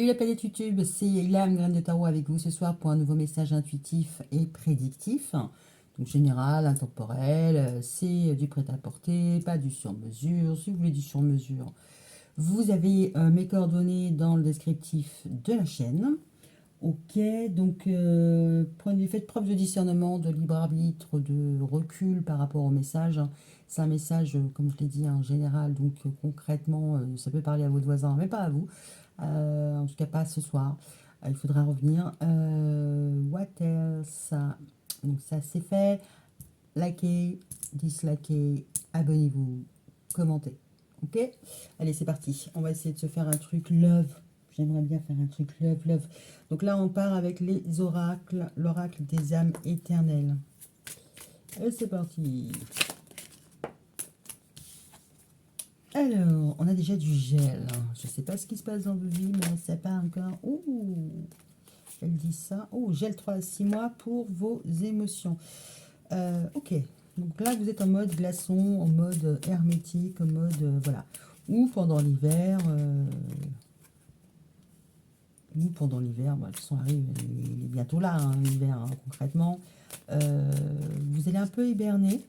Salut la planète YouTube, c'est Ilham Graine de Tarot avec vous ce soir pour un nouveau message intuitif et prédictif. Donc général, intemporel, c'est du prêt-à-porter, pas du sur-mesure. Si vous voulez du sur-mesure, vous avez mes coordonnées dans le descriptif de la chaîne. Ok, donc faites preuve de discernement, de libre arbitre, de recul par rapport au message. C'est un message, comme je l'ai dit, en général, donc concrètement, ça peut parler à votre voisin, mais pas à vous. En tout cas, pas ce soir. Il faudra revenir. What else? Donc ça, c'est fait. Likez, dislikez, abonnez-vous, commentez. Ok? Allez, c'est parti. On va essayer de se faire un truc love. J'aimerais bien faire un truc love, love. Donc là, on part avec les oracles, l'oracle des âmes éternelles. Et c'est parti. Alors, on a déjà du gel. Je ne sais pas ce qui se passe dans vos vies, mais ça part encore. Ouh, elle dit ça. Oh, gel 3 à 6 mois pour vos émotions. Ok. Donc là, vous êtes en mode glaçon, en mode hermétique, en mode... voilà. Ou pendant l'hiver... bah, le son arrive, il est bientôt là, hein, l'hiver, hein, concrètement. Vous allez un peu hiberner.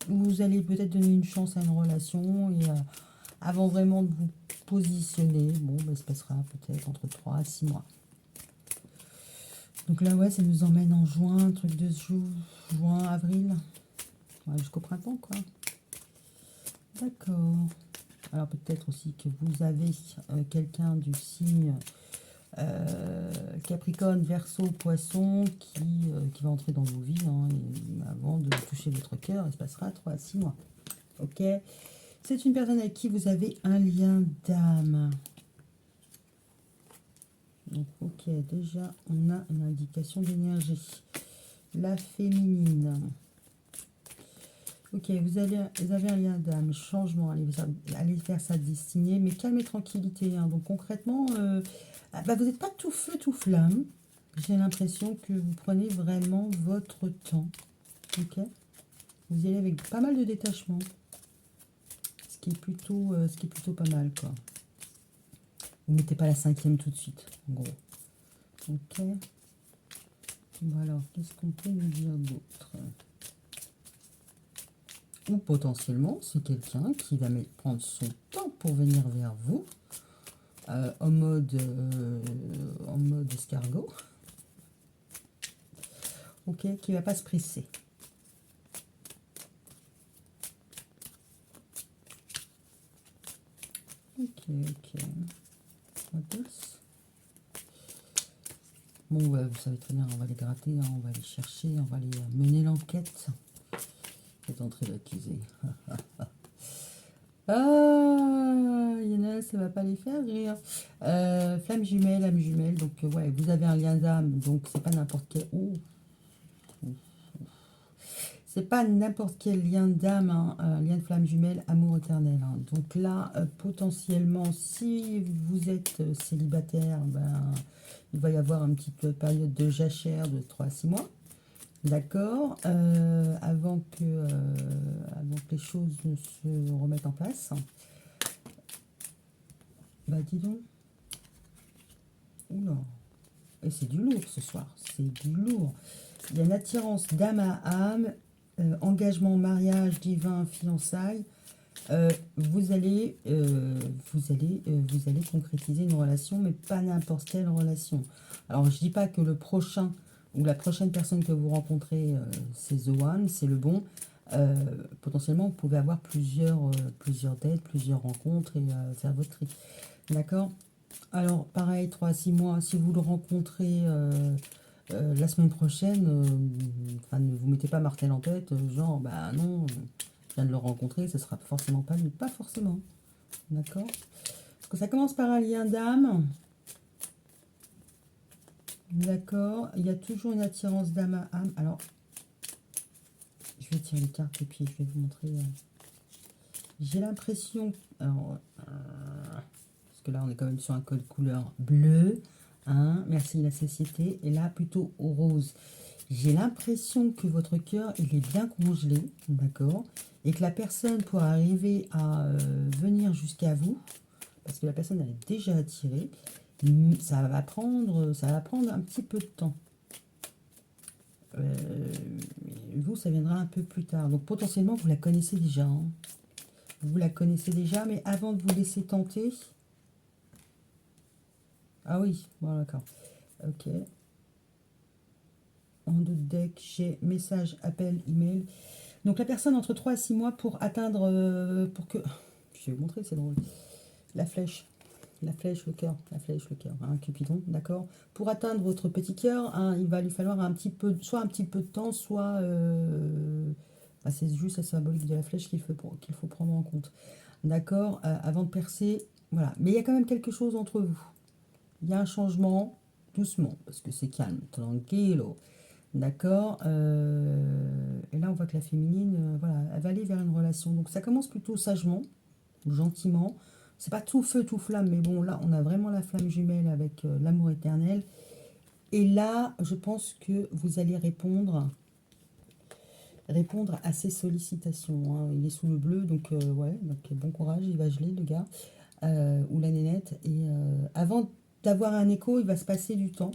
Vous allez peut-être donner une chance à une relation et avant vraiment de vous positionner, bon, bah, il se passera peut-être entre 3 à 6 mois. Donc là, ouais, ça nous emmène en juin, truc de juin, avril, ouais, jusqu'au printemps, quoi. D'accord. Alors peut-être aussi que vous avez quelqu'un du signe Capricorne, Verseau, Poisson qui va entrer dans vos vies, hein, et avant de toucher votre cœur, il se passera 3 à 6 mois. Ok. C'est une personne avec qui vous avez un lien d'âme. Donc, ok, déjà, on a une indication d'énergie. La féminine. Ok, vous avez un lien d'âme, changement, allez faire sa destinée, mais calme et tranquillité. Hein. Donc, concrètement, bah, vous n'êtes pas tout feu, tout flamme. J'ai l'impression que vous prenez vraiment votre temps. Ok. Vous y allez avec pas mal de détachement. Ce qui est plutôt pas mal, quoi. Vous ne mettez pas la 5e tout de suite, en gros. Ok. Bon alors, qu'est-ce qu'on peut nous dire d'autre? Ou potentiellement, c'est quelqu'un qui va prendre son temps pour venir vers vous, en mode escargot. Ok, qui ne va pas se presser. Ok. Bon, ouais, vous savez très bien, on va les gratter, hein, on va les chercher, on va les mener l'enquête. Cette entrée d'accusé. Ah, il y en a, ça va pas les faire rire. Flamme jumelle, âme jumelle. Donc, ouais, vous avez un lien d'âme, donc c'est pas n'importe quel. C'est pas n'importe quel lien d'âme, hein, un lien de flamme jumelle, amour éternel. Hein. Donc là, potentiellement, si vous êtes célibataire, ben, il va y avoir une petite période de jachère de 3 à 6 mois. D'accord, avant que les choses ne se remettent en place. Bah dis donc. Oula. Et c'est du lourd ce soir. C'est du lourd. Il y a une attirance d'âme à âme, engagement, mariage, divin, fiançailles. Vous allez concrétiser une relation, mais pas n'importe quelle relation. Alors je dis pas que le prochain ou la prochaine personne que vous rencontrez, c'est the one, c'est le bon. Potentiellement, vous pouvez avoir plusieurs dates, plusieurs rencontres et faire votre tri. D'accord? Alors, pareil, 3 à 6 mois, si vous le rencontrez la semaine prochaine, ne vous mettez pas martel en tête, genre, bah non, je viens de le rencontrer, ce sera forcément pas lui. Pas forcément. D'accord? Parce que ça commence par un lien d'âme. D'accord? Il y a toujours une attirance d'âme à âme. Alors, je vais tirer les cartes et puis je vais vous montrer. J'ai l'impression... Alors, parce que là, on est quand même sur un code couleur bleu. Hein, merci la société. Et là, plutôt au rose. J'ai l'impression que votre cœur, il est bien congelé. D'accord? Et que la personne pourra arriver à venir jusqu'à vous. Parce que la personne, elle est déjà attirée. Ça va prendre un petit peu de temps. Vous, ça viendra un peu plus tard. Donc potentiellement, vous la connaissez déjà. Hein. Vous la connaissez déjà, mais avant de vous laisser tenter... Ah oui, bon d'accord. Ok. En doute deck, j'ai message, appel, email. Donc la personne entre 3 à 6 mois pour atteindre... pour que... Je vais vous montrer, c'est drôle. La flèche. La flèche, le cœur, la flèche, le cœur, hein, Cupidon, d'accord. Pour atteindre votre petit cœur, hein, il va lui falloir un petit peu, soit un petit peu de temps, soit c'est juste la symbolique de la flèche qu'il faut prendre en compte, d'accord, avant de percer, voilà. Mais il y a quand même quelque chose entre vous. Il y a un changement, doucement, parce que c'est calme, tranquillo, d'accord. Et là, on voit que la féminine, voilà, elle va aller vers une relation. Donc ça commence plutôt sagement, gentiment. C'est pas tout feu, tout flamme, mais bon, là, on a vraiment la flamme jumelle avec l'amour éternel. Et là, je pense que vous allez répondre à ces sollicitations. Hein. Il est sous le bleu, donc ouais, donc bon courage, il va geler, le gars, ou la nénette. Et avant d'avoir un écho, il va se passer du temps.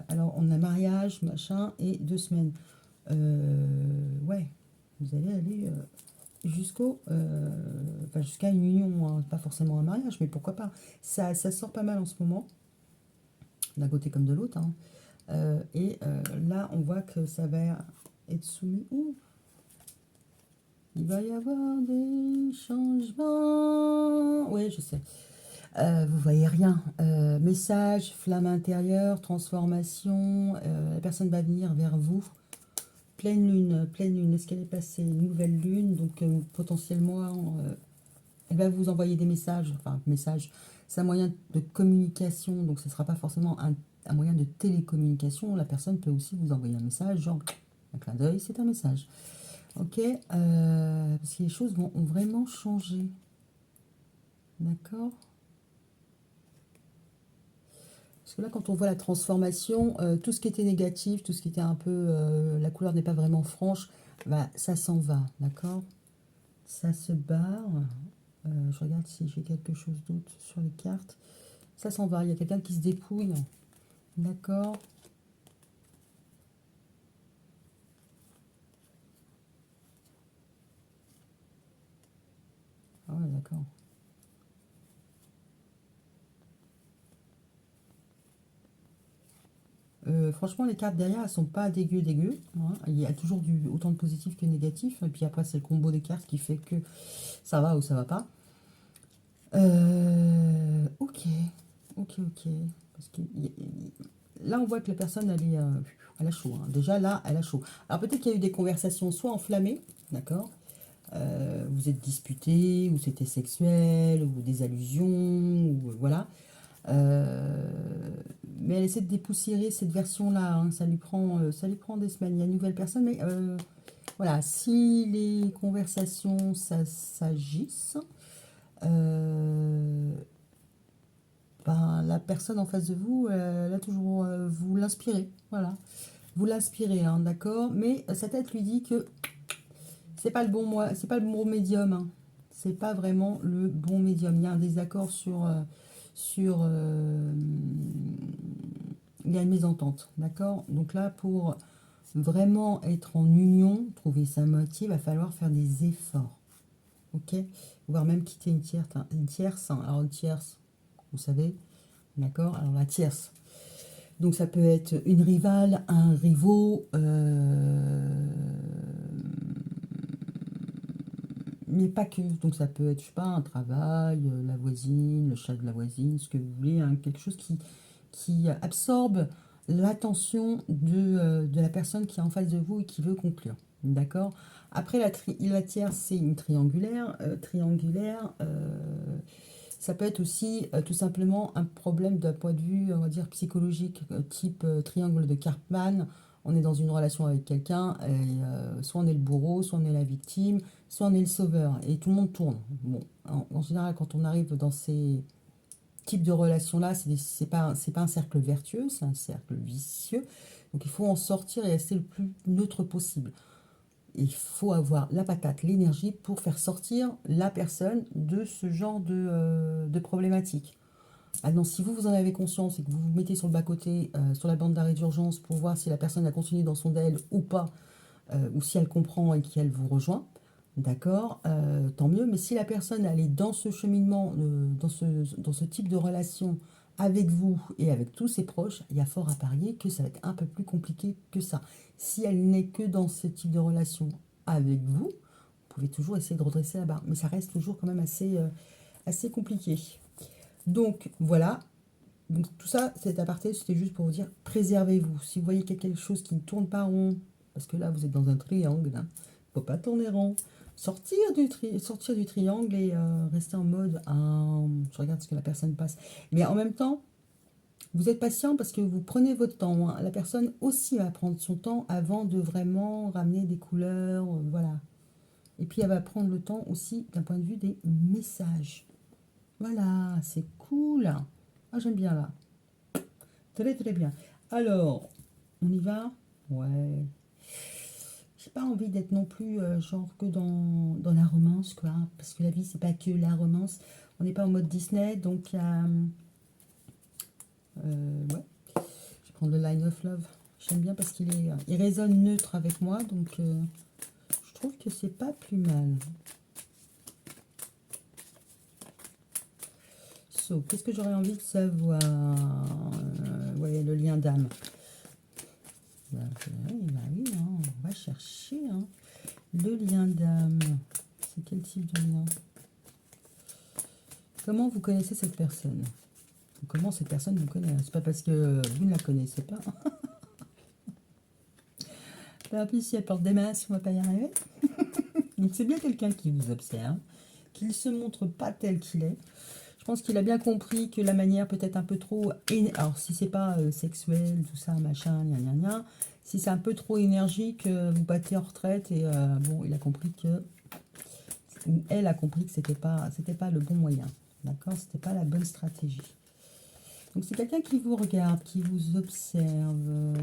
Alors, on a mariage, machin, et 2 semaines. Ouais, vous allez aller jusqu'à une union, hein. Pas forcément un mariage, mais pourquoi pas. Ça sort pas mal en ce moment, d'un côté comme de l'autre. Hein. Là, on voit que ça va être soumis. Ouh, il va y avoir des changements. Oui, je sais. Vous voyez rien. Message, flamme intérieure, transformation. La personne va venir vers vous. Pleine lune, pleine lune. Est-ce qu'elle est passée? Nouvelle lune, donc potentiellement, elle va vous envoyer des messages. Enfin, messages, c'est un moyen de communication, donc ce ne sera pas forcément un moyen de télécommunication. La personne peut aussi vous envoyer un message, genre un clin d'œil, c'est un message. Ok, parce que les choses ont vraiment changé. D'accord. Parce que là, quand on voit la transformation, tout ce qui était négatif, tout ce qui était un peu... la couleur n'est pas vraiment franche, bah, ça s'en va, d'accord. Ça se barre. Je regarde si j'ai quelque chose d'autre sur les cartes. Ça s'en va, il y a quelqu'un qui se dépouille, d'accord. Ah ouais, d'accord. Franchement, les cartes derrière, elles sont pas dégueu. Hein. Il y a toujours autant de positif que de négatif. Et puis après, c'est le combo des cartes qui fait que ça va ou ça va pas. Ok, ok. Parce que là, on voit que la personne, elle a chaud. Hein. Déjà, là, elle a chaud. Alors peut-être qu'il y a eu des conversations soit enflammées, d'accord. Vous êtes disputés, ou c'était sexuel, ou des allusions, ou voilà. Euh, mais elle essaie de dépoussiérer cette version-là. Hein. Ça lui prend des semaines. Il y a une nouvelle personne, mais voilà, si les conversations s'agissent, ben, la personne en face de vous, elle a toujours vous l'inspirez, voilà, vous l'inspirez, hein, d'accord. Mais sa tête lui dit que c'est pas le bon moi, c'est pas le bon médium. Hein. C'est pas vraiment le bon médium. Il y a un désaccord sur il y a une mésentente, d'accord. Donc là, pour vraiment être en union, trouver sa moitié, il va falloir faire des efforts, ok, voire même quitter une tierce. Hein. Alors une tierce, vous savez, d'accord. Alors la tierce. Donc ça peut être une rivale, un rivaux, mais pas que. Donc ça peut être, je sais pas, un travail, la voisine, le chat de la voisine, ce que vous voulez, hein, quelque chose qui absorbe l'attention de la personne qui est en face de vous et qui veut conclure. D'accord. Après, la tierce, c'est une triangulaire. Ça peut être aussi tout simplement un problème d'un point de vue, on va dire, psychologique, type triangle de Karpman. On est dans une relation avec quelqu'un, et soit on est le bourreau, soit on est la victime, soit on est le sauveur, et tout le monde tourne. Bon, en général, quand on arrive dans ces types de relations-là, c'est pas un cercle vertueux, c'est un cercle vicieux. Donc il faut en sortir et rester le plus neutre possible. Il faut avoir la patate, l'énergie pour faire sortir la personne de ce genre de problématique. Maintenant, si vous en avez conscience et que vous vous mettez sur le bas-côté, sur la bande d'arrêt d'urgence pour voir si la personne a continué dans son DEL ou pas, ou si elle comprend et qu'elle vous rejoint, d'accord, tant mieux. Mais si la personne elle est dans ce cheminement, dans ce type de relation avec vous et avec tous ses proches, il y a fort à parier que ça va être un peu plus compliqué que ça. Si elle n'est que dans ce type de relation avec vous, vous pouvez toujours essayer de redresser la barre. Mais ça reste toujours quand même assez compliqué. Donc voilà. Donc tout ça, cet aparté, c'était juste pour vous dire, préservez-vous. Si vous voyez qu'il y a quelque chose qui ne tourne pas rond, parce que là, vous êtes dans un triangle, hein, faut pas tourner rond. Sortir du triangle et rester en mode, je regarde ce que la personne passe. Mais en même temps, vous êtes patient parce que vous prenez votre temps, hein. La personne aussi va prendre son temps avant de vraiment ramener des couleurs, voilà. Et puis elle va prendre le temps aussi d'un point de vue des messages. Voilà, c'est cool. Ah, j'aime bien là. Très très bien. Alors, on y va? Ouais. J'ai pas envie d'être non plus genre que dans la romance, quoi. Parce que la vie, c'est pas que la romance. On n'est pas en mode Disney, donc ouais. Je vais prendre le Line of Love. J'aime bien parce il résonne neutre avec moi, donc je trouve que c'est pas plus mal. So, qu'est-ce que j'aurais envie de savoir? Ouais, le lien d'âme. Bah, oui, hein, on va chercher. Hein. Le lien d'âme. C'est quel type de lien? Comment vous connaissez cette personne? Comment cette personne vous connaît? C'est pas parce que vous ne la connaissez pas. En plus, si elle porte des masques, on va pas y arriver. Donc c'est bien quelqu'un qui vous observe, qui ne se montre pas tel qu'il est. Je pense qu'il a bien compris que la manière peut-être un peu trop... Alors si c'est pas sexuel, tout ça, machin, gna gna gna, si c'est un peu trop énergique, vous battez en retraite et bon, il a compris que... Ou elle a compris que c'était pas le bon moyen. D'accord? C'était pas la bonne stratégie. Donc c'est quelqu'un qui vous regarde, qui vous observe.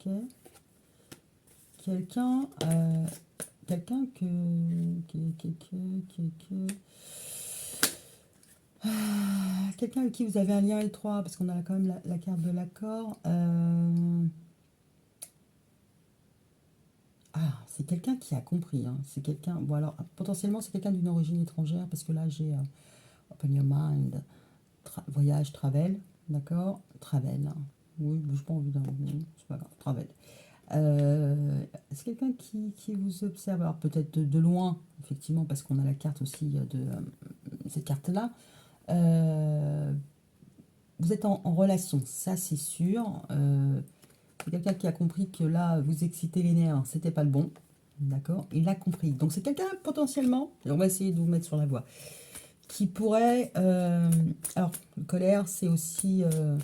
Ok. Quelqu'un quelqu'un avec qui vous avez un lien étroit, parce qu'on a quand même la carte de l'accord. C'est quelqu'un qui a compris. Hein. C'est quelqu'un. Bon alors potentiellement c'est quelqu'un d'une origine étrangère, parce que là j'ai Open Your Mind, voyage, travel, d'accord, travel. Oui, je pas envie d'un. C'est pas grave, travel. C'est quelqu'un qui vous observe, alors peut-être de loin, effectivement, parce qu'on a la carte aussi de cette carte-là. Vous êtes en relation, ça c'est sûr. C'est quelqu'un qui a compris que là, vous excitez les nerfs, c'était pas le bon. D'accord? Il a compris. Donc c'est quelqu'un potentiellement, et on va essayer de vous mettre sur la voie, qui pourrait... alors, colère, c'est aussi... il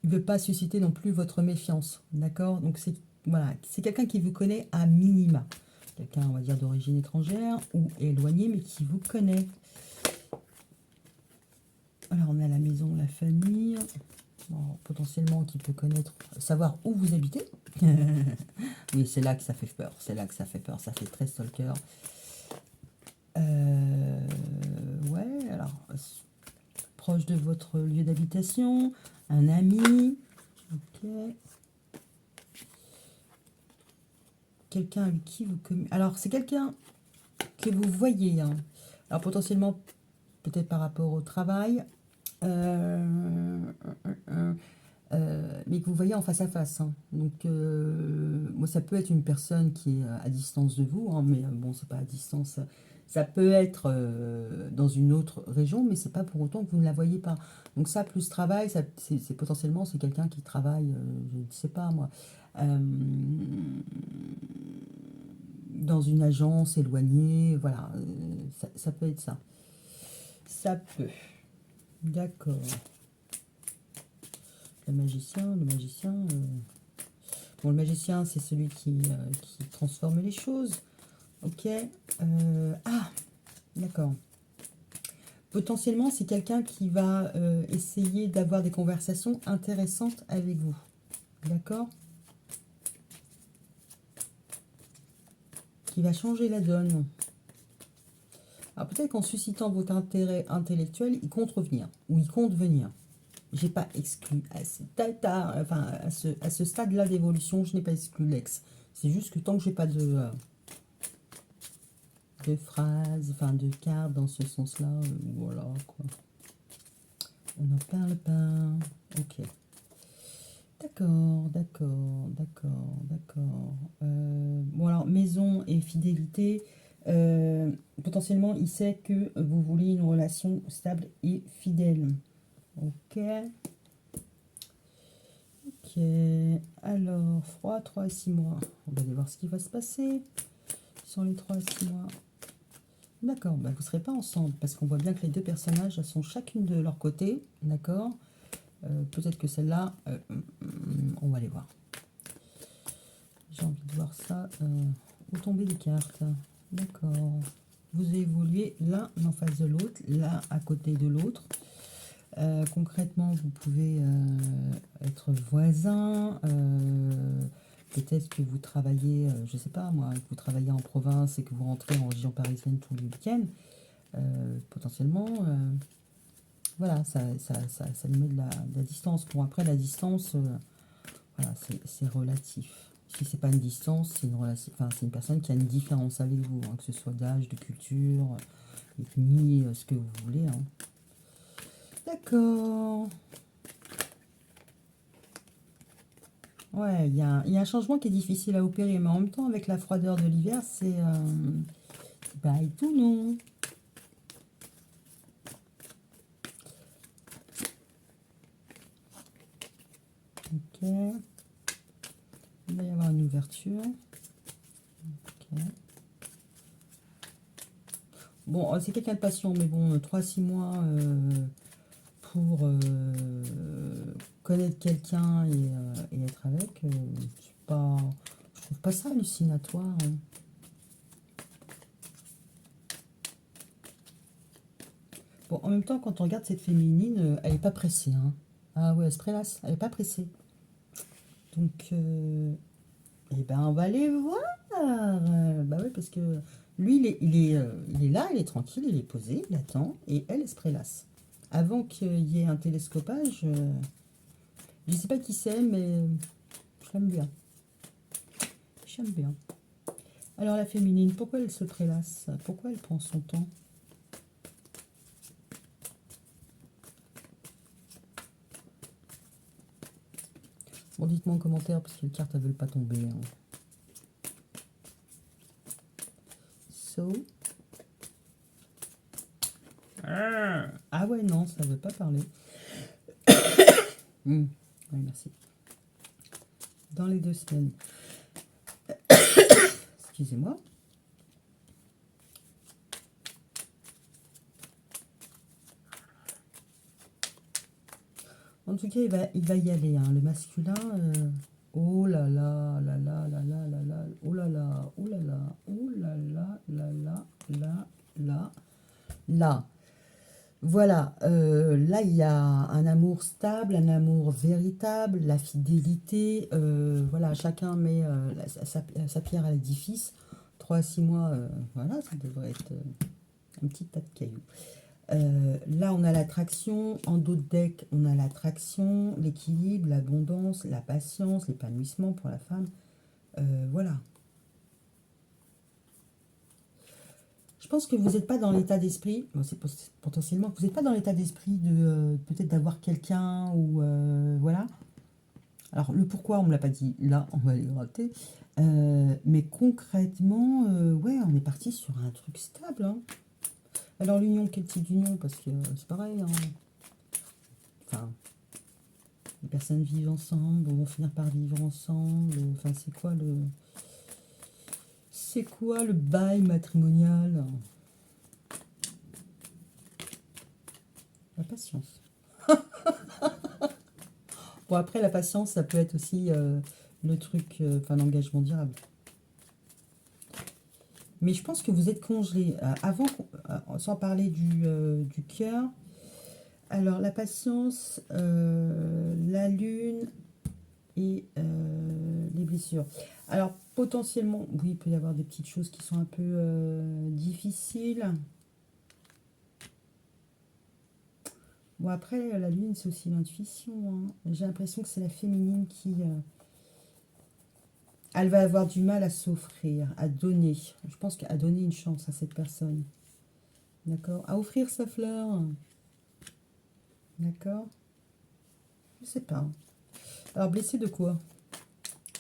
ne veut pas susciter non plus votre méfiance, d'accord? Donc c'est voilà, c'est quelqu'un qui vous connaît à minima. Quelqu'un, on va dire, d'origine étrangère ou éloigné, mais qui vous connaît. Alors on a la maison, la famille, bon, potentiellement qui peut connaître, savoir où vous habitez. Oui, c'est là que ça fait peur, c'est là que ça fait peur, ça fait très stalker. Ouais, alors, proche de votre lieu d'habitation, un ami, ok. Quelqu'un avec qui vous communiquez. Alors, c'est quelqu'un que vous voyez. Hein. Alors, potentiellement, peut-être par rapport au travail. Mais que vous voyez en face à face. Hein. Donc, moi, ça peut être une personne qui est à distance de vous. Hein, mais bon, c'est pas à distance. Ça peut être dans une autre région, mais c'est pas pour autant que vous ne la voyez pas. Donc ça, plus travail, c'est potentiellement c'est quelqu'un qui travaille, je ne sais pas moi, dans une agence éloignée, voilà, ça peut être ça. Ça peut. D'accord. Le magicien. Bon, le magicien, c'est celui qui transforme les choses. Ok. D'accord. Potentiellement, c'est quelqu'un qui va essayer d'avoir des conversations intéressantes avec vous. D'accord? Qui va changer la donne. Alors peut-être qu'en suscitant votre intérêt intellectuel, il compte revenir, ou il compte venir. J'ai pas exclu à ce stade-là d'évolution, je n'ai pas exclu l'ex. C'est juste que tant que j'ai pas de phrases, enfin de cartes dans ce sens-là, voilà quoi. On n'en parle pas. Ok. D'accord, d'accord, d'accord, d'accord. Bon alors, maison et fidélité. Potentiellement, il sait que vous voulez une relation stable et fidèle. Ok. Ok. Alors, froid, 3 à 6 mois. On va aller voir ce qui va se passer sur les 3 à 6 mois. D'accord, bah vous ne serez pas ensemble parce qu'on voit bien que les deux personnages elles sont chacune de leur côté. D'accord. Peut-être que celle-là, on va aller voir. J'ai envie de voir ça au tomber des cartes. D'accord. Vous évoluez l'un en face de l'autre, l'un à côté de l'autre. Concrètement, vous pouvez être voisins. Peut-être que vous travaillez, je ne sais pas moi, que vous travaillez en province et que vous rentrez en région parisienne tous les week-ends. Potentiellement, voilà, ça nous met de la distance. Bon, après, la distance, voilà, c'est relatif. Si c'est pas une distance, c'est une relation, enfin, c'est une personne qui a une différence avec vous, hein, que ce soit d'âge, de culture, ethnie, ce que vous voulez. Hein. D'accord. Ouais, il y a un changement qui est difficile à opérer, mais en même temps, avec la froideur de l'hiver, c'est bah, et tout non. Ok. Il va y avoir une ouverture. Ok. Bon, c'est quelqu'un de patient, mais bon, 3-6 mois pour connaître quelqu'un et être avec, je trouve pas ça hallucinatoire. Hein. Bon, en même temps, quand on regarde cette féminine, elle est pas pressée. Hein. Ah ouais, elle se prélasse, elle est pas pressée. Donc, eh ben, on va aller voir. Bah oui, parce que lui, il est là, il est tranquille, il est posé, il attend, et elle se prélasse. Avant qu'il y ait un télescopage, je ne sais pas qui c'est, mais j'aime bien. J'aime bien. Alors la féminine, pourquoi elle se prélasse? Pourquoi elle prend son temps? Bon, dites-moi en commentaire, parce que les cartes ne veulent pas tomber. Hein. So. Ah ouais, non, ça ne veut pas parler. Oui, merci. Dans les 2 semaines. Excusez-moi. En tout cas, il va y aller. Hein. Le masculin, oh là là, là là, là là, là là, oh là là, oh là là, oh là là, là là, là, là, là. Voilà, là il y a un amour stable, un amour véritable, la fidélité, voilà, chacun met sa pierre à l'édifice. 3 à 6 mois, voilà, ça devrait être un petit tas de cailloux. Là, on a l'attraction. En dos de deck, on a l'attraction, l'équilibre, l'abondance, la patience, l'épanouissement pour la femme. Voilà. Je pense que vous n'êtes pas dans l'état d'esprit, bon, c'est potentiellement que vous n'êtes pas dans l'état d'esprit de peut-être d'avoir quelqu'un ou voilà. Alors, le pourquoi, on ne me l'a pas dit. Là, on va aller gratter. Mais concrètement, ouais, on est parti sur un truc stable. Hein. Alors, l'union, quel type d'union? Parce que c'est pareil. Hein. Enfin, les personnes vivent ensemble, vont finir par vivre ensemble. Enfin, c'est quoi le bail matrimonial? La patience. Bon, après, la patience, ça peut être aussi le truc, enfin, l'engagement durable. Mais je pense que vous êtes congelé. Avant, sans parler du cœur, alors la patience, la lune et les blessures. Alors, potentiellement, oui, il peut y avoir des petites choses qui sont un peu difficiles. Bon, après, la lune, c'est aussi l'intuition, hein. J'ai l'impression que c'est la féminine qui... elle va avoir du mal à s'offrir, à donner. Je pense qu'à donner une chance à cette personne. D'accord? À offrir sa fleur. D'accord? Je sais pas. Alors, blessé de quoi?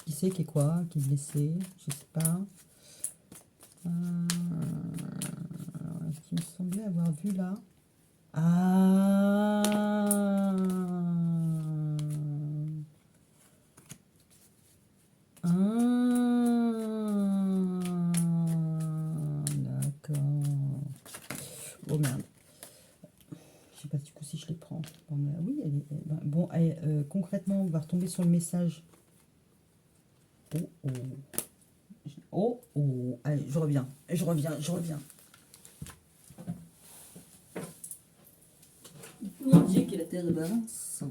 Qui c'est qui est quoi? Qui est blessé? Je sais pas. Qui me semblait avoir vu là. Ah, d'accord. Oh merde. Je sais pas du coup si je les prends. Bon, oui, bon, allez, concrètement, on va retomber sur le message. Oh, oh. Oh, oh. Allez, je reviens. Je reviens. Mon Dieu, que la terre balance.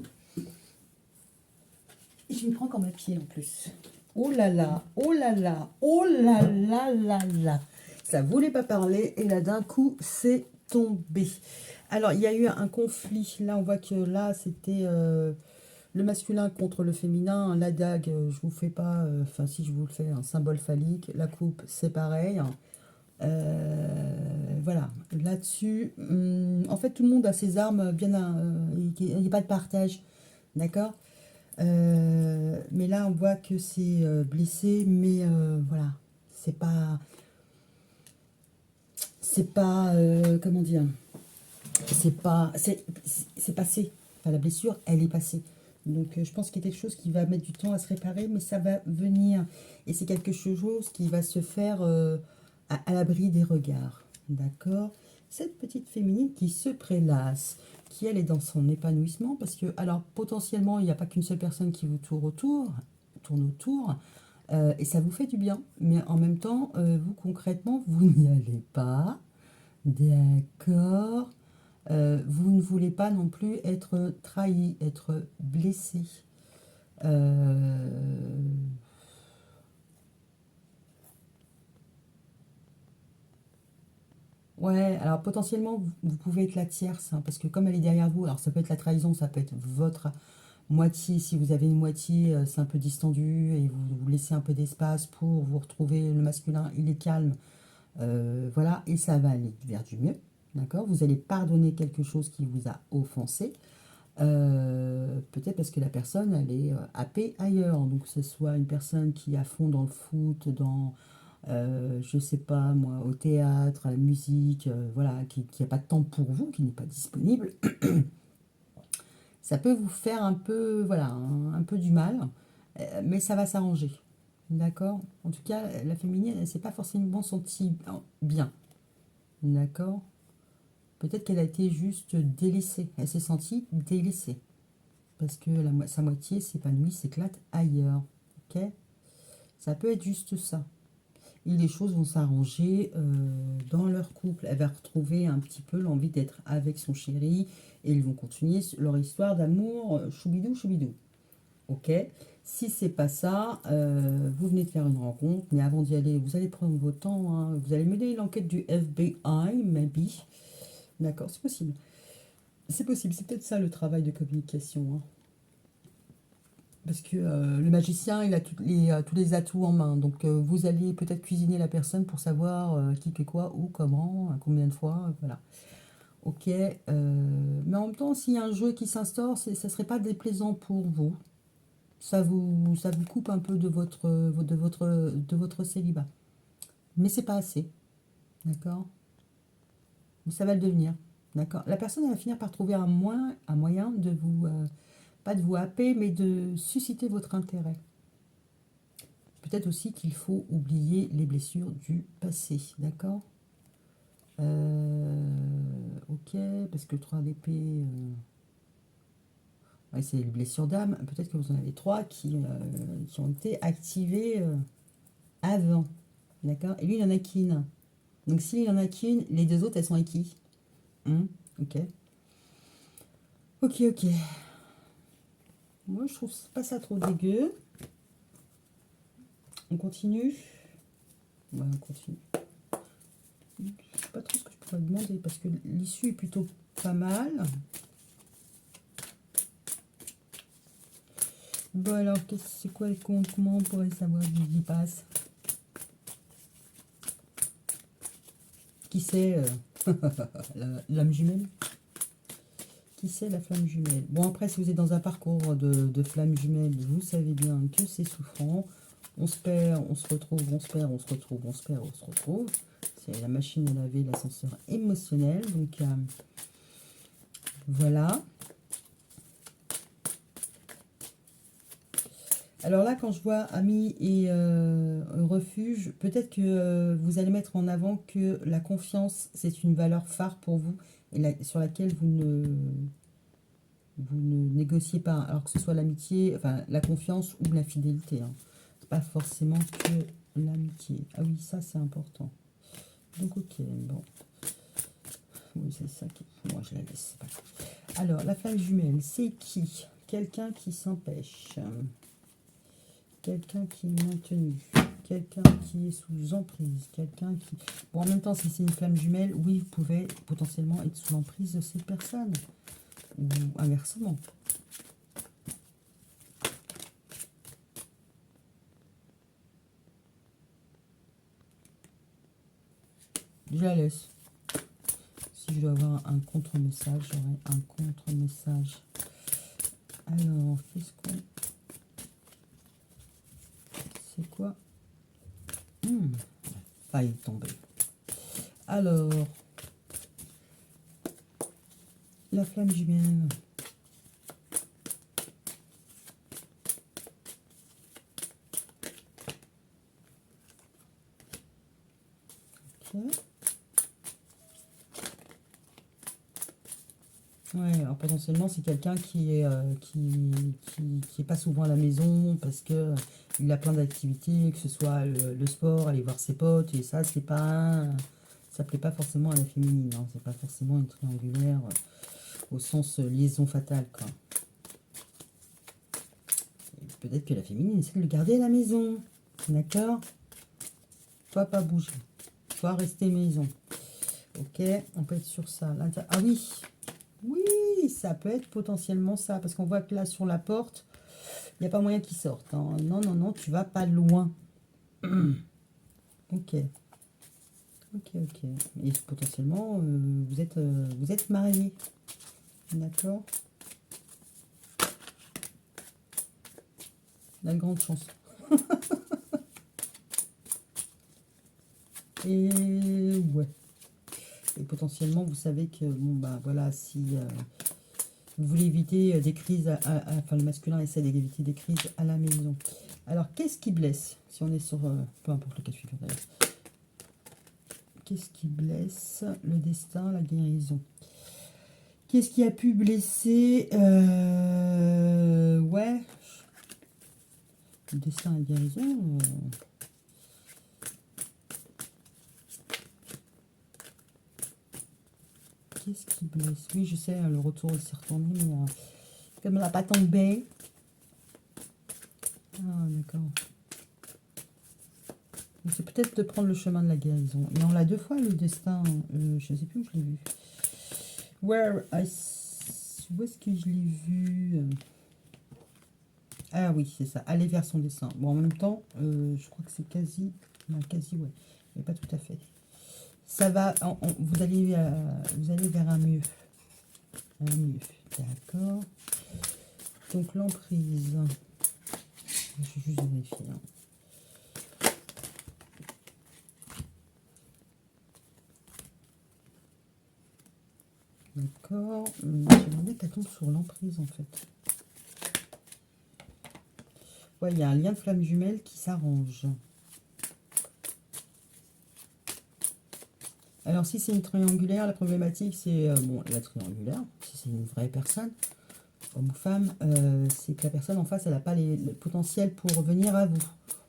Et je me prends comme un pied en plus. Oh là là, oh là là, oh là là là là. Ça voulait pas parler et là d'un coup c'est tombé. Alors il y a eu un conflit. Là on voit que là c'était le masculin contre le féminin. La dague, je vous fais pas, enfin si je vous le fais, un symbole phallique. La coupe c'est pareil. Voilà, là-dessus, en fait tout le monde a ses armes bien, il n'y a pas de partage, d'accord. Mais là, on voit que c'est blessé, mais voilà, c'est pas, comment dire, c'est passé. Enfin, la blessure, elle est passée. Donc, je pense qu'il y a quelque chose qui va mettre du temps à se réparer, mais ça va venir. Et c'est quelque chose qui va se faire à l'abri des regards, d'accord. Cette petite féminine qui se prélasse, qui elle est dans son épanouissement, parce que, alors, potentiellement, il n'y a pas qu'une seule personne qui vous tourne autour, et ça vous fait du bien. Mais en même temps, vous, concrètement, vous n'y allez pas, d'accord. Vous ne voulez pas non plus être trahi, être blessé. Euh, Ouais, alors potentiellement, vous pouvez être la tierce, hein, parce que comme elle est derrière vous, alors ça peut être la trahison, ça peut être votre moitié. Si vous avez une moitié, c'est un peu distendu et vous laissez un peu d'espace pour vous retrouver. Le masculin, il est calme, voilà, et ça va aller vers du mieux, d'accord. Vous allez pardonner quelque chose qui vous a offensé, peut-être parce que la personne, elle est happée ailleurs, donc que ce soit une personne qui est à fond dans le foot, dans je sais pas moi, au théâtre, à la musique, voilà, qui n'a pas de temps pour vous, qui n'est pas disponible, ça peut vous faire un peu, voilà, un peu du mal, mais ça va s'arranger. D'accord. En tout cas, la féminine, elle s'est pas forcément sentie bien. D'accord. Peut-être qu'elle a été juste délaissée. Elle s'est sentie délaissée. Parce que sa moitié s'épanouit, s'éclate ailleurs. Ok. Ça peut être juste ça. Et les choses vont s'arranger dans leur couple. Elle va retrouver un petit peu l'envie d'être avec son chéri et ils vont continuer leur histoire d'amour choubidou choubidou. Ok. Si c'est pas ça, vous venez de faire une rencontre, mais avant d'y aller, vous allez prendre votre temps, hein. Vous allez mener l'enquête du FBI, maybe. D'accord, c'est possible. C'est possible, c'est peut-être ça le travail de communication, hein. Parce que le magicien, il a tous les atouts en main. Donc, vous allez peut-être cuisiner la personne pour savoir qui fait quoi, où, comment, combien de fois, voilà. Ok. Mais en même temps, s'il y a un jeu qui s'instaure, ça serait pas déplaisant pour vous. Ça vous coupe un peu de votre célibat. Mais c'est pas assez. D'accord. Mais ça va le devenir. D'accord. La personne elle va finir par trouver un moyen de vous, pas de vous happer, mais de susciter votre intérêt. Peut-être aussi qu'il faut oublier les blessures du passé, d'accord. Ok, parce que le 3 d'épée, ouais, c'est les blessures d'âme. Peut-être que vous en avez trois qui ont été activées avant, d'accord. Et lui, il en a qu'une. Donc s'il en a qu'une, les deux autres, elles sont acquises. Ok. Ok, ok. Moi, je trouve pas ça trop dégueu. On continue. Ouais, on continue. Je sais pas trop ce que je pourrais demander parce que l'issue est plutôt pas mal. Bon alors, c'est quoi le compte? Comment on pourrait savoir d'où il passe? Qui c'est l'âme jumelle? Qui c'est la flamme jumelle? Bon, après, si vous êtes dans un parcours de flamme jumelle, vous savez bien que c'est souffrant. On se perd, on se retrouve, on se perd, on se retrouve, on se perd, on se retrouve. C'est la machine à laver, l'ascenseur émotionnel. Donc, voilà. Alors là, quand je vois amis et refuge, peut-être que vous allez mettre en avant que la confiance, c'est une valeur phare pour vous et sur laquelle vous ne négociez pas. Alors que ce soit l'amitié, enfin la confiance ou la fidélité. Hein. C'est pas forcément que l'amitié. Ah oui, ça c'est important. Donc ok, bon. Oui, c'est ça qui... Moi, je la laisse. Pas grave. Alors, la flamme jumelle, c'est qui? Quelqu'un qui s'empêche. Quelqu'un qui est maintenu. Quelqu'un qui est sous emprise. Quelqu'un qui... Bon, en même temps, si c'est une flamme jumelle, oui, vous pouvez potentiellement être sous l'emprise de cette personne. Ou inversement. Je la laisse. Si je dois avoir un contre-message, j'aurai un contre-message. Alors, qu'est-ce qu'on... C'est quoi? Faille tomber. Alors, la flamme jumelle. Ok. Ouais, alors potentiellement c'est quelqu'un qui est qui est pas souvent à la maison parce que il a plein d'activités, que ce soit le sport, aller voir ses potes, et ça c'est pas ça plaît pas forcément à la féminine, hein, c'est pas forcément une triangulaire au sens liaison fatale quoi. Peut-être que la féminine essaie de le garder à la maison, d'accord? Toi pas bouger, toi rester maison. Ok, on peut être sur ça. Ah oui. Oui, ça peut être potentiellement ça, parce qu'on voit que là, sur la porte, il n'y a pas moyen qu'il sorte. Hein. Non, non, non, tu vas pas loin. Ok. Ok, ok. Et potentiellement, vous êtes mariés. D'accord. La grande chance. Et ouais. Et potentiellement, vous savez que, bon, bah voilà, si vous voulez éviter des crises, enfin, le masculin essaie d'éviter des crises à la maison. Alors, qu'est-ce qui blesse? Si on est sur, peu importe le cas de figure d'ailleurs. Qu'est-ce qui blesse? Le destin, la guérison. Qu'est-ce qui a pu blesser? Ouais. Le destin, la guérison. Qu'est-ce qui blesse? Oui, je sais, le retour il s'est retourné, mais comme elle n'a pas tombé. Ah, d'accord. C'est peut-être de prendre le chemin de la guérison. Et on l'a deux fois, le destin. Je ne sais plus où je l'ai vu. Où est-ce que je l'ai vu? Ah oui, c'est ça. Aller vers son destin. Bon, en même temps, je crois que c'est quasi... Non, quasi, ouais. Mais pas tout à fait. Ça va... vous allez vers un mieux. Un mieux. D'accord. Donc, l'emprise. Je vais juste vérifier. Hein. D'accord. J'aimerais qu'elle tombe sur l'emprise, en fait. Ouais, il y a un lien de flamme jumelle qui s'arrange. Alors, si c'est une triangulaire, la problématique, c'est... bon, la triangulaire, si c'est une vraie personne, homme ou femme, c'est que la personne en face, elle n'a pas le potentiel pour venir à vous.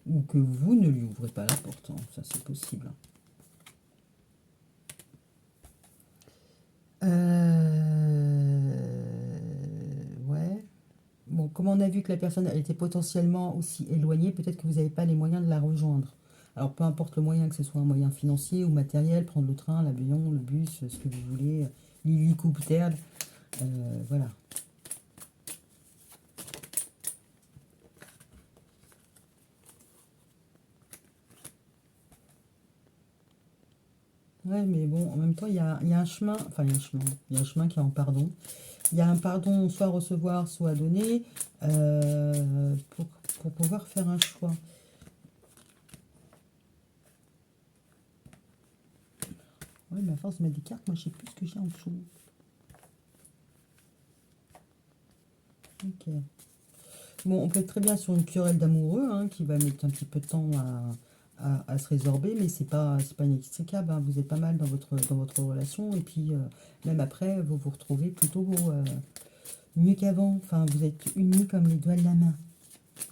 Ou que vous ne lui ouvrez pas la porte. Hein. Ça, c'est possible. Ouais. Bon, comme on a vu que la personne elle était potentiellement aussi éloignée, peut-être que vous n'avez pas les moyens de la rejoindre. Alors, peu importe le moyen, que ce soit un moyen financier ou matériel, prendre le train, l'avion, le bus, ce que vous voulez, l'hélicoptère, voilà. Ouais, mais bon, en même temps, il y a un chemin, enfin, il y a un chemin, il y a un chemin qui est en pardon. Il y a un pardon soit à recevoir, soit à donner, pour, pouvoir faire un choix. Oui, mais à force de mettre des cartes, moi, je sais plus ce que j'ai en dessous. Ok. Bon, on peut être très bien sur une querelle d'amoureux, hein, qui va mettre un petit peu de temps à se résorber, mais c'est pas inextricable, hein. Vous êtes pas mal dans votre relation, et puis même après, vous vous retrouvez plutôt mieux qu'avant. Enfin, vous êtes unis comme les doigts de la main.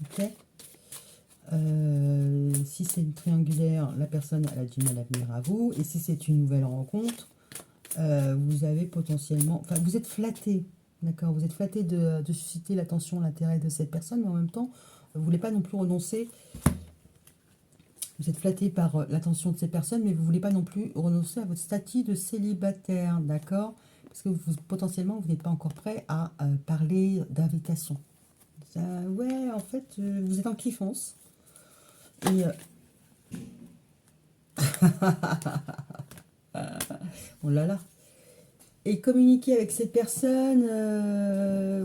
Ok. Si c'est une triangulaire, la personne elle a du mal à venir à vous, et si c'est une nouvelle rencontre, vous avez potentiellement, enfin, vous êtes flatté, d'accord, vous êtes flatté de susciter l'attention, l'intérêt de cette personne, mais en même temps, vous ne voulez pas non plus renoncer. Vous êtes flatté par l'attention de ces personnes, mais vous ne voulez pas non plus renoncer à votre statut de célibataire, d'accord? Parce que potentiellement, vous n'êtes pas encore prêt à parler d'invitation. Ouais, en fait, vous êtes en kiffance. Et oh là là. Et communiquer avec cette personne,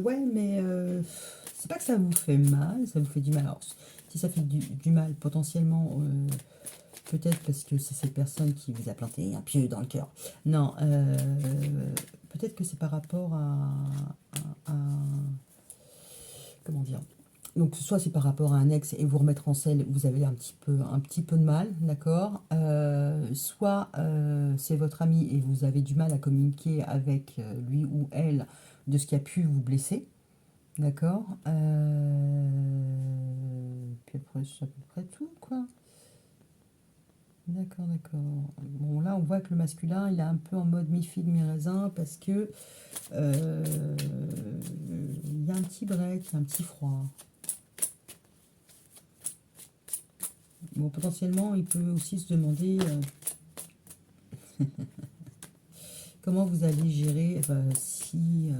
ouais, mais c'est pas que ça vous fait mal, ça vous fait du mal. Alors, si ça fait du mal, potentiellement, peut-être parce que c'est cette personne qui vous a planté un pieu dans le cœur. Non, peut-être que c'est par rapport comment dire? Donc, soit c'est par rapport à un ex et vous remettre en selle, vous avez un petit peu de mal, d'accord? Soit c'est votre ami et vous avez du mal à communiquer avec lui ou elle de ce qui a pu vous blesser, d'accord? Puis après, c'est à peu près tout, quoi. D'accord, d'accord. Bon, là, on voit que le masculin, il est un peu en mode mi-figue, mi-raisin, parce que euh, il y a un petit break, il y a un petit froid. Bon, potentiellement, il peut aussi se demander comment vous allez gérer si...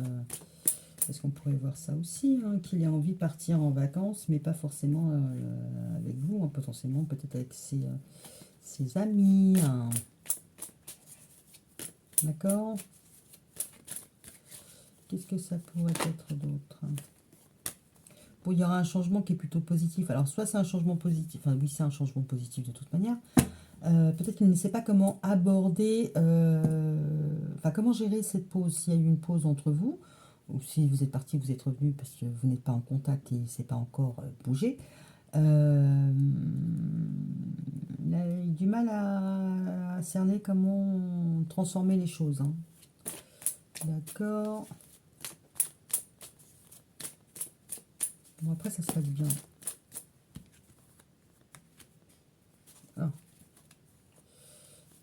parce qu'on pourrait voir ça aussi, hein, qu'il a envie de partir en vacances, mais pas forcément avec vous, hein, potentiellement peut-être avec ses amis. Hein. D'accord. Qu'est-ce que ça pourrait être d'autre? Bon, il y aura un changement qui est plutôt positif. Alors, soit c'est un changement positif, enfin oui, c'est un changement positif de toute manière. Peut-être qu'il ne sait pas comment aborder, enfin comment gérer cette pause, s'il y a eu une pause entre vous, ou si vous êtes parti, vous êtes revenu parce que vous n'êtes pas en contact et c'est pas encore bougé. Il a eu du mal à cerner comment transformer les choses. Hein. D'accord. Bon, après, ça se passe bien. Ah.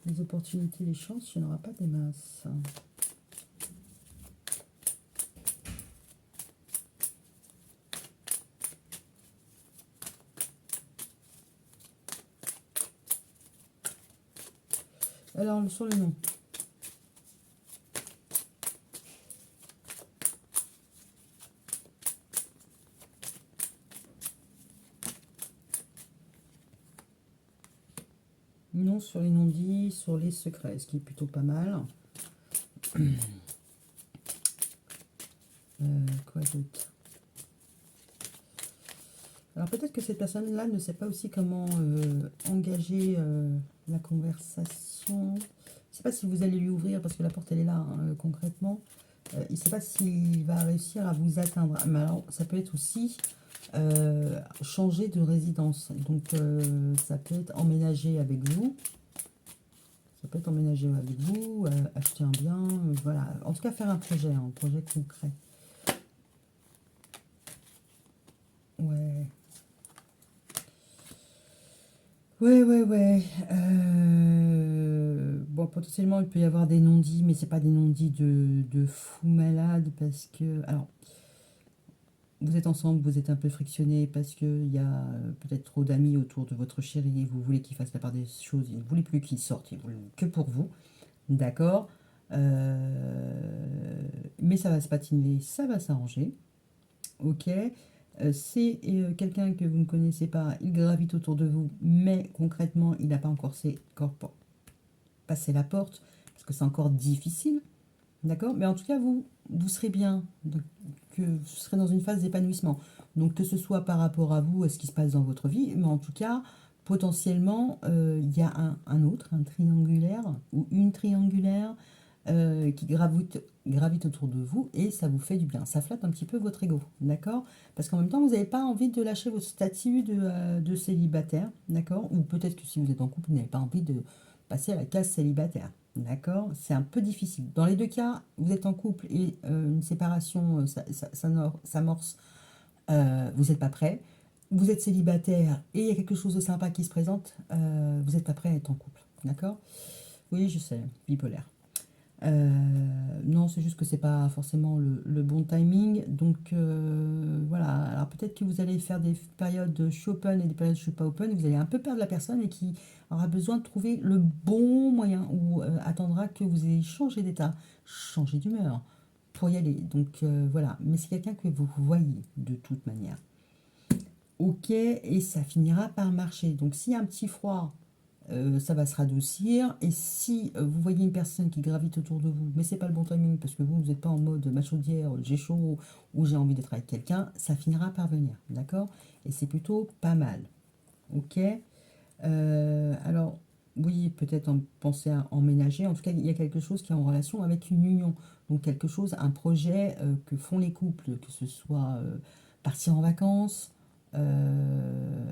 Les opportunités, les chances, il n'y en aura pas des masses. Alors, sur le nom. Non sur les non-dits, sur les secrets, ce qui est plutôt pas mal. Quoi d'autre? Alors peut-être que cette personne-là ne sait pas aussi comment engager la conversation. Je ne sais pas si vous allez lui ouvrir parce que la porte elle est là concrètement. Il ne sait pas s'il va réussir à vous atteindre. Mais alors ça peut être aussi changer de résidence. Donc ça peut être emménager avec vous. Ça peut être emménager avec vous, acheter un bien, voilà. En tout cas faire un projet concret. Ouais. Ouais, ouais, ouais. Bon, potentiellement, il peut y avoir des non-dits, mais c'est pas des non-dits de fou malade parce que. Alors, vous êtes ensemble, vous êtes un peu frictionné parce qu'il y a peut-être trop d'amis autour de votre chéri, vous voulez qu'il fasse la part des choses, il ne voulait plus qu'il sorte, il voulait que pour vous. D'accord. Mais ça va se patiner, ça va s'arranger. Ok. C'est quelqu'un que vous ne connaissez pas, il gravite autour de vous, mais concrètement, il n'a pas encore ses corps. passer la porte, parce que c'est encore difficile, d'accord? Mais en tout cas, vous serez bien, que vous serez dans une phase d'épanouissement. Donc, que ce soit par rapport à vous, à ce qui se passe dans votre vie, mais en tout cas, potentiellement, il y a un autre, un triangulaire, ou une triangulaire, qui gravite autour de vous, et ça vous fait du bien. Ça flatte un petit peu votre ego, d'accord? Parce qu'en même temps, vous n'avez pas envie de lâcher votre statut de célibataire, d'accord? Ou peut-être que si vous êtes en couple, vous n'avez pas envie de passer à la case célibataire. D'accord? C'est un peu difficile. Dans les deux cas, vous êtes en couple et une séparation s'amorce, vous n'êtes pas prêt. Vous êtes célibataire et il y a quelque chose de sympa qui se présente, vous n'êtes pas prêt à être en couple. D'accord? Oui, je sais, bipolaire. Non, c'est juste que c'est pas forcément le bon timing. Donc voilà. Alors peut-être que vous allez faire des périodes je suis open et des périodes je suis pas open. Vous allez un peu perdre la personne et qui aura besoin de trouver le bon moyen ou attendra que vous ayez changé d'état, changé d'humeur pour y aller. Donc voilà. Mais c'est quelqu'un que vous voyez de toute manière. Ok, et ça finira par marcher. Donc s'il y a un petit froid, ça va se radoucir. Et si vous voyez une personne qui gravite autour de vous, mais c'est pas le bon timing parce que vous n'êtes pas en mode ma chaudière, j'ai chaud ou j'ai envie d'être avec quelqu'un, ça finira par venir, d'accord? Et c'est plutôt pas mal. Ok. Alors, oui, peut-être penser à emménager. En tout cas, il y a quelque chose qui est en relation avec une union. Donc, quelque chose, un projet que font les couples, que ce soit partir en vacances,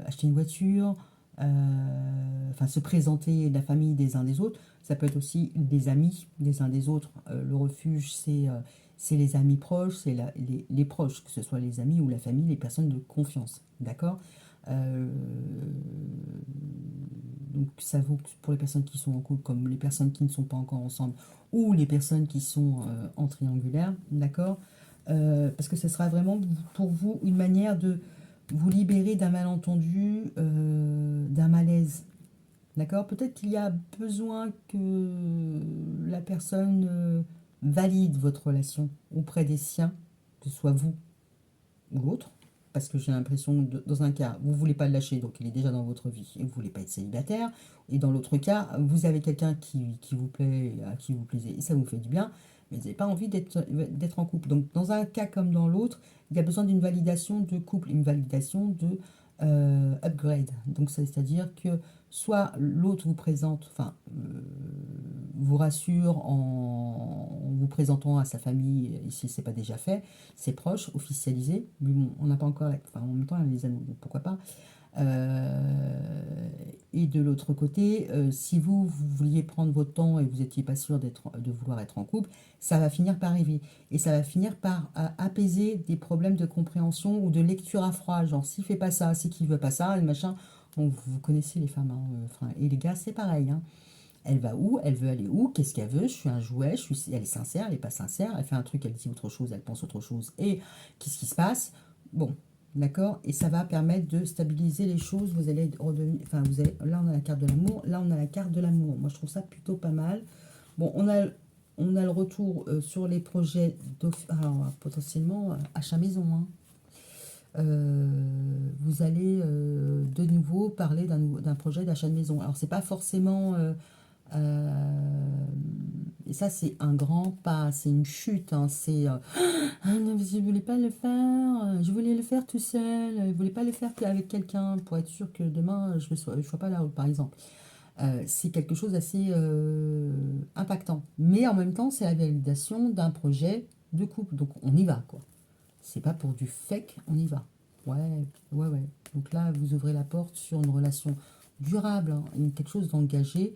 acheter une voiture, enfin se présenter la famille des uns des autres. Ça peut être aussi des amis des uns des autres. Le refuge, c'est les amis proches, c'est les proches, que ce soit les amis ou la famille, les personnes de confiance. D'accord? Euh, donc ça vaut pour les personnes qui sont en couple comme les personnes qui ne sont pas encore ensemble ou les personnes qui sont en triangulaire, d'accord? Parce que ce sera vraiment pour vous une manière de vous libérer d'un malentendu, d'un malaise, d'accord? Peut-être qu'il y a besoin que la personne valide votre relation auprès des siens, que ce soit vous ou l'autre, parce que j'ai l'impression, dans un cas, vous ne voulez pas le lâcher, donc il est déjà dans votre vie, et vous ne voulez pas être célibataire, et dans l'autre cas, vous avez quelqu'un qui vous plaît, à qui vous plaisez, et ça vous fait du bien, mais vous n'avez pas envie d'être en couple. Donc dans un cas comme dans l'autre, il y a besoin d'une validation de couple, une validation de upgrade. Donc c'est-à-dire que soit l'autre vous présente, enfin, vous rassure en vous présentant à sa famille, si ce n'est pas déjà fait, ses proches, officialisés. Mais bon, on n'a pas encore, enfin, en même temps, les anneaux, donc pourquoi pas. Et de l'autre côté, si vous vouliez prendre votre temps et vous n'étiez pas sûr de vouloir être en couple, ça va finir par arriver. Et ça va finir par apaiser des problèmes de compréhension ou de lecture à froid. Genre, s'il fait pas ça, c'est qu'il veut pas ça, et machin. Bon, vous connaissez les femmes, hein, et les gars, c'est pareil. Hein. Elle va où? Elle veut aller où? Qu'est-ce qu'elle veut? Je suis un jouet, elle est sincère, elle n'est pas sincère, elle fait un truc, elle dit autre chose, elle pense autre chose. Et qu'est-ce qui se passe? Bon, d'accord? Et ça va permettre de stabiliser les choses. Vous allez redevenir. Enfin, là, on a la carte de l'amour, là, on a la carte de l'amour. Moi, je trouve ça plutôt pas mal. Bon, on a le retour sur les projets alors, potentiellement achat maison. Hein. Vous allez de nouveau parler d'un projet d'achat de maison. Alors, c'est pas forcément. Et ça, c'est un grand pas, c'est une chute. Hein, c'est ah non, je voulais pas le faire, je voulais le faire tout seul, je voulais pas le faire avec quelqu'un pour être sûr que demain je sois pas là, par exemple. C'est quelque chose d'assez impactant. Mais en même temps, c'est la validation d'un projet de couple. Donc on y va, quoi. C'est pas pour du fake, on y va. Ouais, ouais, ouais. Donc là, vous ouvrez la porte sur une relation durable, hein, quelque chose d'engagé.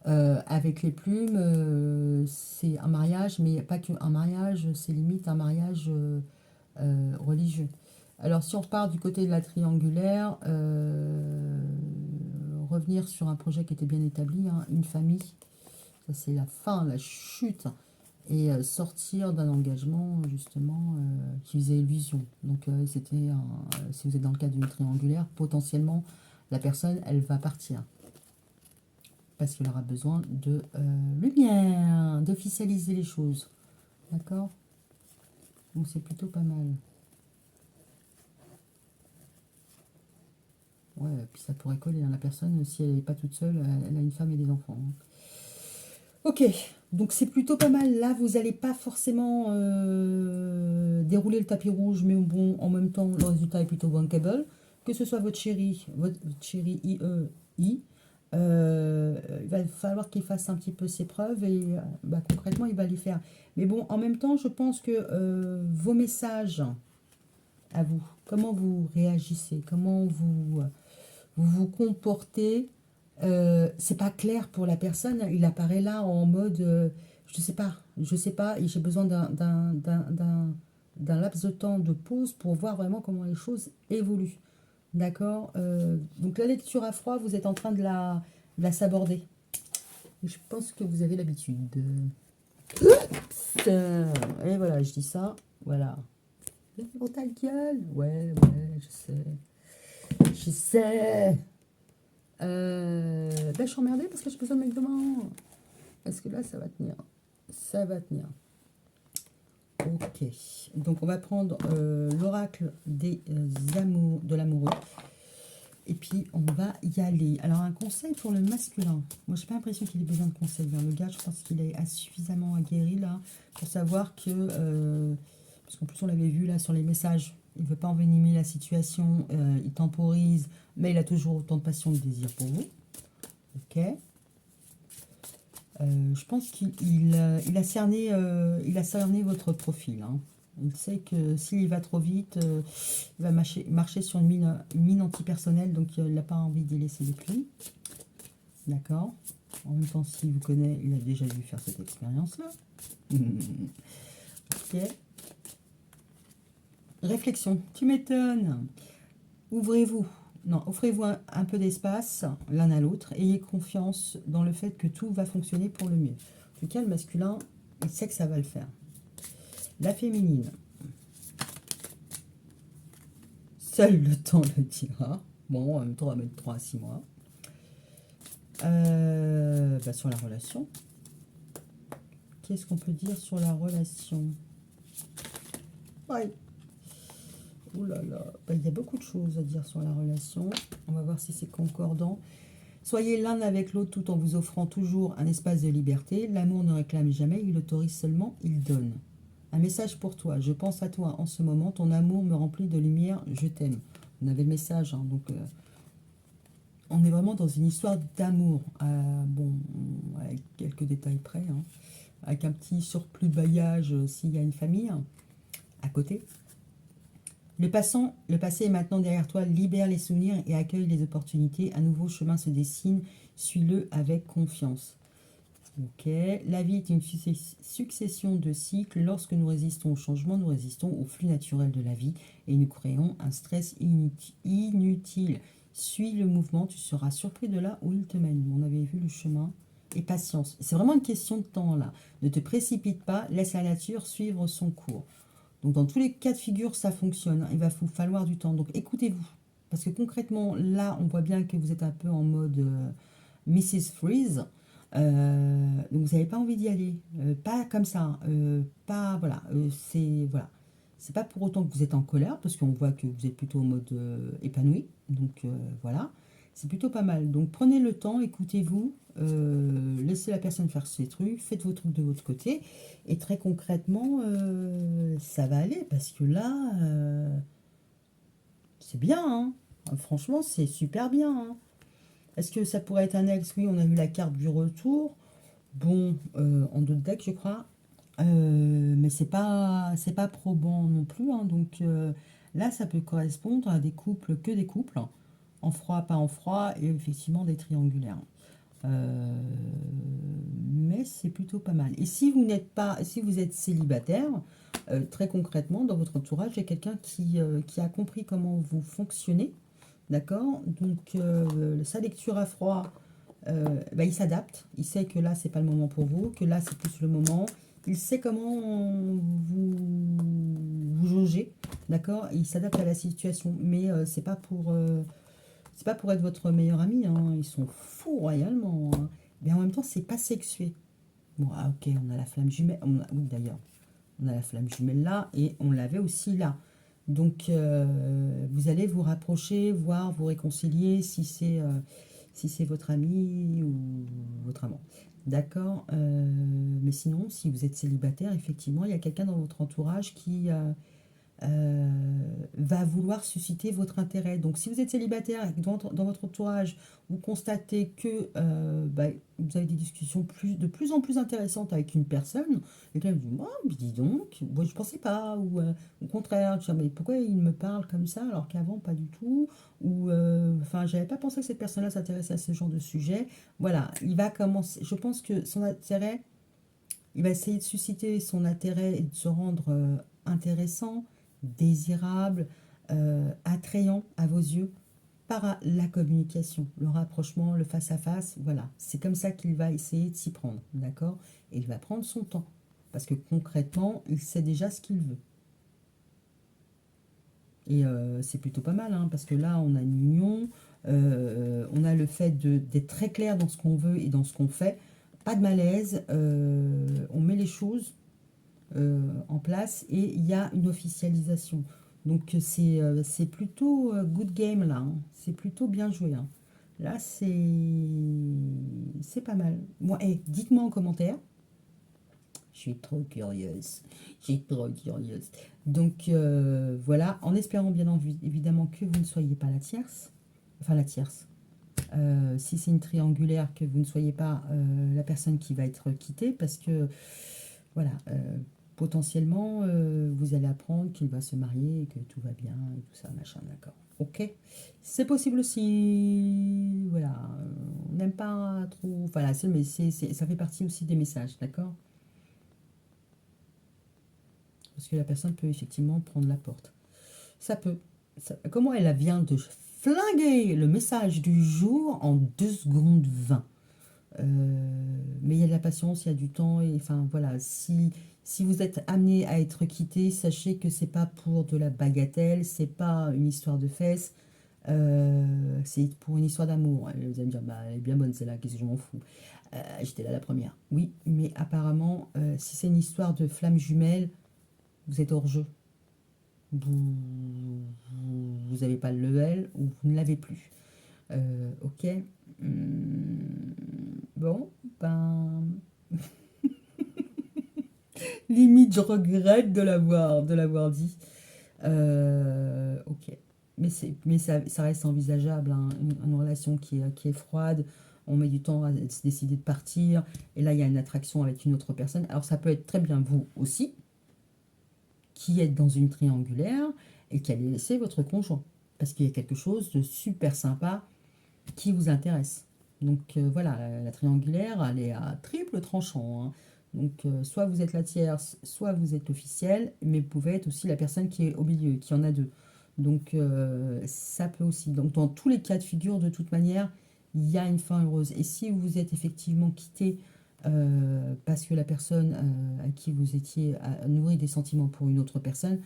Avec les plumes, c'est un mariage, mais pas que un mariage, c'est limite un mariage religieux. Alors, si on repart du côté de la triangulaire, revenir sur un projet qui était bien établi, hein, une famille, ça c'est la fin, la chute, et sortir d'un engagement justement qui faisait illusion. Donc, si vous êtes dans le cadre d'une triangulaire, potentiellement, la personne, elle va partir parce qu'il aura besoin de lumière, d'officialiser les choses. D'accord? Donc c'est plutôt pas mal. Ouais, puis ça pourrait coller. Hein. La personne, si elle n'est pas toute seule, elle a une femme et des enfants. Hein. Ok, donc c'est plutôt pas mal. Là, vous n'allez pas forcément dérouler le tapis rouge, mais bon, en même temps, le résultat est plutôt bankable. Que ce soit votre chéri IEI, il va falloir qu'il fasse un petit peu ses preuves et bah, concrètement, il va les faire. Mais bon, en même temps, je pense que vos messages à vous, comment vous réagissez, comment vous vous comportez, c'est pas clair pour la personne. Il apparaît là en mode, je sais pas, et j'ai besoin d'un laps de temps de pause pour voir vraiment comment les choses évoluent. D'accord. Donc la lecture à froid, vous êtes en train de la saborder. Je pense que vous avez l'habitude. Et voilà, je dis ça. Voilà. Oh, ta gueule. Ouais, ouais, je sais. Je sais. Là, je suis emmerdée parce que j'ai besoin de mettre demain. Est-ce que là, ça va tenir? Ça va tenir. Ok. Donc, on va prendre l'oracle des amours, de l'amoureux. Et puis, on va y aller. Alors, un conseil pour le masculin. Moi, je n'ai pas l'impression qu'il ait besoin de conseils. Le gars, je pense qu'il est suffisamment aguerri là pour savoir que... parce qu'en plus, on l'avait vu là sur les messages. Il ne veut pas envenimer la situation. Il temporise. Mais il a toujours autant de passion et de désir pour vous. Ok. Je pense il a cerné votre profil. Hein. Il sait que s'il va trop vite, il va marcher sur une mine antipersonnelle, donc il n'a pas envie d'y laisser des plis. D'accord. En même temps, s'il vous connaît, il a déjà dû faire cette expérience-là. Ok. Réflexion. Tu m'étonnes. Ouvrez-vous. Non, offrez-vous un peu d'espace l'un à l'autre. Ayez confiance dans le fait que tout va fonctionner pour le mieux. En tout cas, le masculin, il sait que ça va le faire. La féminine. Seul le temps le dira. Bon, en même temps, on va mettre 3 à 6 mois. Bah, sur la relation. Qu'est-ce qu'on peut dire sur la relation? Ouais. Ouh là là. Bah, il y a beaucoup de choses à dire sur la relation. On va voir si c'est concordant. Soyez l'un avec l'autre tout en vous offrant toujours un espace de liberté. L'amour ne réclame jamais, il autorise seulement, il donne. Un message pour toi. Je pense à toi en ce moment. Ton amour me remplit de lumière. Je t'aime. On avait le message, hein, donc on est vraiment dans une histoire d'amour. Bon, avec quelques détails près, hein, avec un petit surplus de bagages s'il y a une famille à côté. Le passé est maintenant derrière toi. Libère les souvenirs et accueille les opportunités. Un nouveau chemin se dessine. Suis-le avec confiance. Ok, la vie est une succession de cycles. Lorsque nous résistons au changement, nous résistons au flux naturel de la vie et nous créons un stress inutile. Suis le mouvement, tu seras surpris de là où il te mène. On avait vu le chemin. Et patience. C'est vraiment une question de temps là. Ne te précipite pas, laisse la nature suivre son cours. Donc dans tous les cas de figure, ça fonctionne. Il va vous falloir du temps. Donc écoutez-vous. Parce que concrètement, là, on voit bien que vous êtes un peu en mode Mrs. Freeze. Donc vous n'avez pas envie d'y aller, pas comme ça, pas voilà, c'est pas pour autant que vous êtes en colère parce qu'on voit que vous êtes plutôt en mode épanoui, donc voilà, c'est plutôt pas mal. Donc prenez le temps, écoutez-vous, laissez la personne faire ses trucs, faites vos trucs de votre côté et très concrètement ça va aller parce que là c'est bien, hein. Franchement c'est super bien. Hein. Est-ce que ça pourrait être un ex? Oui, on a vu la carte du retour. Bon, en d'autres decks, je crois. Mais c'est pas probant non plus. Hein, donc là, ça peut correspondre à des couples, que des couples. En froid, pas en froid, et effectivement des triangulaires. Euh, mais c'est plutôt pas mal. Et si vous n'êtes pas, si vous êtes célibataire, très concrètement, dans votre entourage, il y a quelqu'un qui a compris comment vous fonctionnez. D'accord. Donc, sa lecture à froid, bah, il s'adapte. Il sait que là, c'est pas le moment pour vous, que là, c'est plus le moment. Il sait comment vous jaugez. D'accord. Il s'adapte à la situation. Mais c'est pas pour être votre meilleur ami. Hein. Ils sont fous royalement. Hein. Mais en même temps, c'est pas sexué. Bon, ah, ok, on a la flamme jumelle. Oui, d'ailleurs, on a la flamme jumelle là et on l'avait aussi là. Donc, vous allez vous rapprocher, voir, vous réconcilier si si c'est votre ami ou votre amant. D'accord. Mais sinon, si vous êtes célibataire, effectivement, il y a quelqu'un dans votre entourage qui va vouloir susciter votre intérêt. Donc, si vous êtes célibataire et que dans votre entourage, vous constatez que bah, vous avez des discussions de plus en plus intéressantes avec une personne, et là, vous dites, oh, mais dis donc, moi, je ne pensais pas, ou au contraire, tu vois, mais pourquoi il me parle comme ça alors qu'avant, pas du tout, ou enfin, j'avais pas pensé que cette personne-là s'intéressait à ce genre de sujet. Voilà, il va commencer, je pense que son intérêt, il va essayer de susciter son intérêt et de se rendre intéressant, désirable, attrayant à vos yeux par la communication, le rapprochement, le face-à-face. Voilà, c'est comme ça qu'il va essayer de s'y prendre, d'accord? Et il va prendre son temps, parce que concrètement, il sait déjà ce qu'il veut. Et c'est plutôt pas mal, hein, parce que là, on a une union, on a le fait d'être très clair dans ce qu'on veut et dans ce qu'on fait. Pas de malaise, on met les choses en place et il y a une officialisation. Donc c'est plutôt good game là, hein. C'est plutôt bien joué, hein. Là, c'est pas mal. Moi, dites-moi en commentaire. Je suis trop curieuse. Je suis trop curieuse. Donc voilà, en espérant bien évidemment que vous ne soyez pas la tierce. Enfin la tierce. Si c'est une triangulaire, que vous ne soyez pas la personne qui va être quittée, parce que voilà, potentiellement, vous allez apprendre qu'il va se marier et que tout va bien et tout ça, machin, d'accord. Ok, c'est possible aussi, voilà, on n'aime pas trop, voilà, mais ça fait partie aussi des messages, d'accord? Parce que la personne peut effectivement prendre la porte. Ça peut. Comment elle vient de flinguer le message du jour en 2 secondes 20. Mais il y a de la patience, il y a du temps, et enfin voilà, si vous êtes amené à être quitté, sachez que c'est pas pour de la bagatelle, c'est pas une histoire de fesses, c'est pour une histoire d'amour. Et vous allez me dire, bah elle est bien bonne celle-là, qu'est-ce que je m'en fous. J'étais là la première. Oui, mais apparemment, si c'est une histoire de flamme jumelle, vous êtes hors jeu. Vous n'avez pas le level ou vous ne l'avez plus. Ok. Bon, ben, limite, je regrette de l'avoir dit. Ok. Mais ça reste envisageable, hein. Une relation qui est froide, on met du temps à se décider de partir, et là, il y a une attraction avec une autre personne. Alors, ça peut être très bien vous aussi, qui êtes dans une triangulaire, et qui allez laisser votre conjoint. Parce qu'il y a quelque chose de super sympa qui vous intéresse. Donc voilà, la triangulaire, elle est à triple tranchant, hein. Donc soit vous êtes la tierce, soit vous êtes l'officiel, mais vous pouvez être aussi la personne qui est au milieu, qui en a deux. Donc ça peut aussi. Donc dans tous les cas de figure, de toute manière, il y a une fin heureuse. Et si vous êtes effectivement quitté parce que la personne à qui vous étiez a nourri des sentiments pour une autre personne,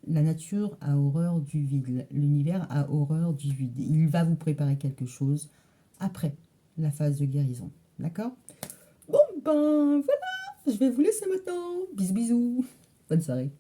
la nature a horreur du vide, l'univers a horreur du vide. Il va vous préparer quelque chose après la phase de guérison. D'accord? Bon, ben voilà, je vais vous laisser maintenant. Bisous, bisous. Bonne soirée.